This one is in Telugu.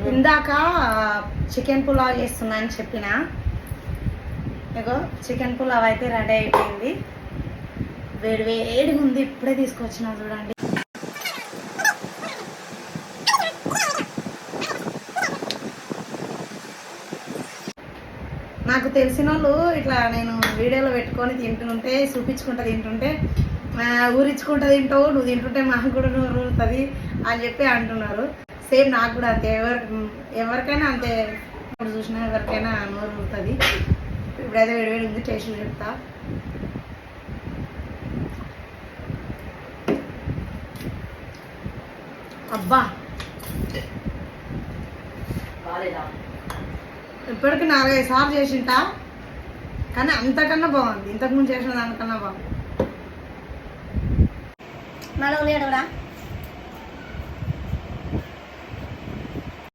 ఇందాక చికెన్ పులావ్ చేస్తున్నా అని చెప్పిన, ఇగో చికెన్ పులావ్ అయితే రెడీ అయిపోయింది. వేడి వేడిగా ఉంది, ఇప్పుడే తీసుకొచ్చిన చూడండి. నాకు తెలిసిన వాళ్ళు ఇట్లా నేను వీడియోలో పెట్టుకొని తింటుంటే చూపించుకుంటా తింటుంటే ఊరించుకుంటా తింటావు, నువ్వు తింటుంటే మాకు కూడా నోరు ఊరుతుంది అని చెప్పి అంటున్నారు. సేమ్ నాకు కూడా అంతే, ఎవరికైనా అంతే, ఇప్పుడు చూసినా ఎవరికైనా నోరు ఊరుతుంది. ఇప్పుడైతే వేడివేడి ఉంది, టేస్ట్ చెప్తా. అబ్బా ఇప్పటికి 4-5 సార్లు చేసింటా, కానీ అంతకన్నా బాగుంది. ఇంతకుముందు చేసిన దానికన్నా బాగుంది. మళ్ళీ ఉల్లిగడ్డ కూడా